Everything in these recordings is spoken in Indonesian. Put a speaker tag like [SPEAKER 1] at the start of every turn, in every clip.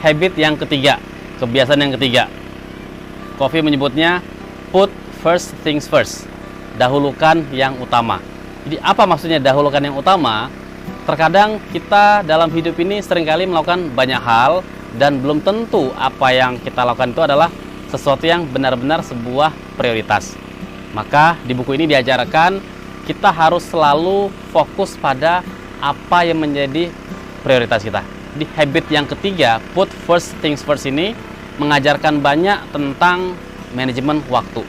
[SPEAKER 1] habit yang ketiga, kebiasaan yang ketiga. Covey menyebutnya put first things first, dahulukan yang utama. Jadi apa maksudnya dahulukan yang utama? Terkadang kita dalam hidup ini seringkali melakukan banyak hal dan belum tentu apa yang kita lakukan itu adalah sesuatu yang benar-benar sebuah prioritas. Maka di buku ini diajarkan kita harus selalu fokus pada apa yang menjadi prioritas kita. Di habit yang ketiga, put first things first ini mengajarkan banyak tentang manajemen waktu,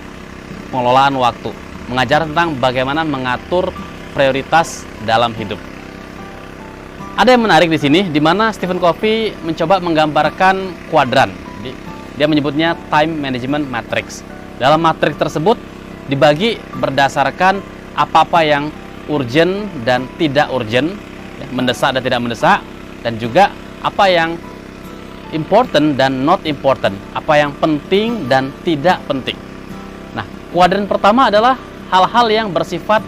[SPEAKER 1] pengelolaan waktu, mengajar tentang bagaimana mengatur prioritas dalam hidup. Ada yang menarik di sini, di mana Stephen Covey mencoba menggambarkan kuadran. Dia menyebutnya time management matrix. Dalam matriks tersebut dibagi berdasarkan apa-apa yang urgent dan tidak urgent, mendesak dan tidak mendesak, dan juga apa yang important dan not important, apa yang penting dan tidak penting. Nah, kuadran pertama adalah hal-hal yang bersifat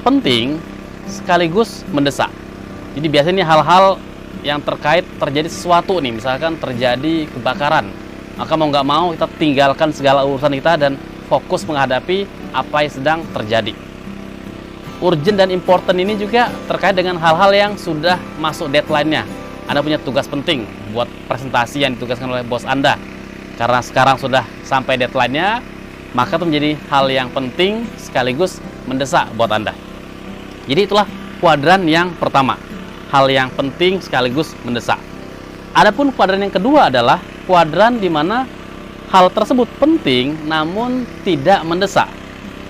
[SPEAKER 1] penting sekaligus mendesak. Jadi biasanya hal-hal yang terjadi sesuatu nih, misalkan terjadi kebakaran, maka mau nggak mau kita tinggalkan segala urusan kita dan fokus menghadapi apa yang sedang terjadi. Urgent dan important ini juga terkait dengan hal-hal yang sudah masuk deadline-nya. Anda punya tugas penting buat presentasi yang ditugaskan oleh bos Anda. Karena sekarang sudah sampai deadline-nya, maka itu menjadi hal yang penting sekaligus mendesak buat Anda. Jadi itulah kuadran yang pertama, hal yang penting sekaligus mendesak. Adapun kuadran yang kedua adalah kuadran di mana hal tersebut penting namun tidak mendesak.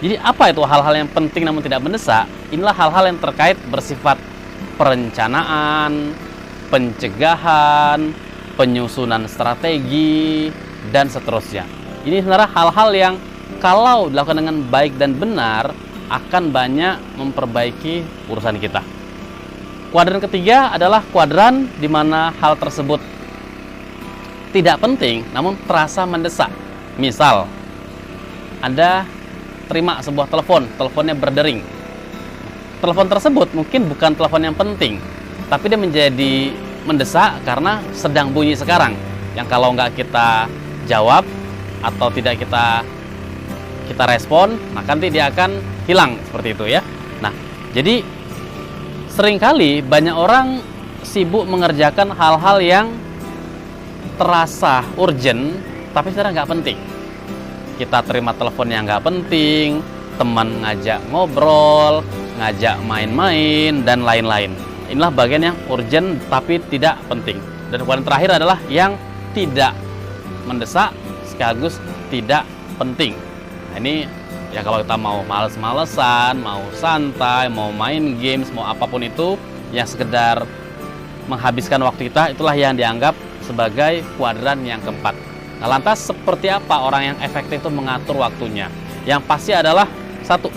[SPEAKER 1] Jadi apa itu hal-hal yang penting namun tidak mendesak? Inilah hal-hal yang terkait bersifat perencanaan, pencegahan, penyusunan strategi, dan seterusnya. Ini sebenarnya hal-hal yang kalau dilakukan dengan baik dan benar akan banyak memperbaiki urusan kita. Kuadran ketiga adalah kuadran di mana hal tersebut tidak penting namun terasa mendesak. Misal, Anda terima sebuah teleponnya berdering. Telepon tersebut mungkin bukan telepon yang penting, tapi dia menjadi mendesak karena sedang bunyi sekarang. Yang kalau nggak kita jawab atau tidak kita respon, maka nanti dia akan hilang seperti itu ya. Nah, jadi seringkali banyak orang sibuk mengerjakan hal-hal yang terasa urgent, tapi sebenarnya nggak penting. Kita terima telepon yang nggak penting, teman ngajak ngobrol, ngajak main-main, dan lain-lain. Inilah bagian yang urgent tapi tidak penting. Dan poin terakhir adalah yang tidak mendesak sekaligus tidak penting. Nah, ini ya kalau kita mau males-malesan, mau santai, mau main games, mau apapun itu yang sekedar menghabiskan waktu kita, itulah yang dianggap sebagai kuadran yang keempat. Nah, lantas seperti apa orang yang efektif itu mengatur waktunya? Yang pasti adalah satu,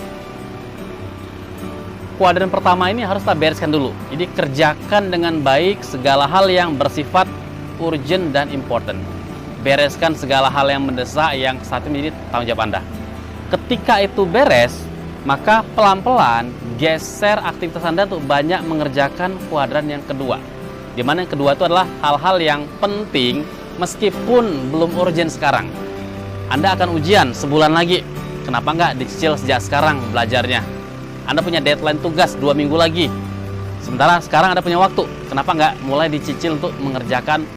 [SPEAKER 1] kuadran pertama ini harus kita bereskan dulu. Jadi kerjakan dengan baik segala hal yang bersifat urgent dan important. Bereskan segala hal yang mendesak yang saat ini menjadi tanggung jawab Anda. Ketika itu beres, maka pelan-pelan geser aktivitas Anda untuk banyak mengerjakan kuadran yang kedua. Di mana yang kedua itu adalah hal-hal yang penting meskipun belum urgent sekarang. Anda akan ujian sebulan lagi. Kenapa nggak dicicil sejak sekarang belajarnya? Anda punya deadline tugas 2 minggu lagi. Sementara sekarang Anda punya waktu. Kenapa nggak mulai dicicil untuk mengerjakan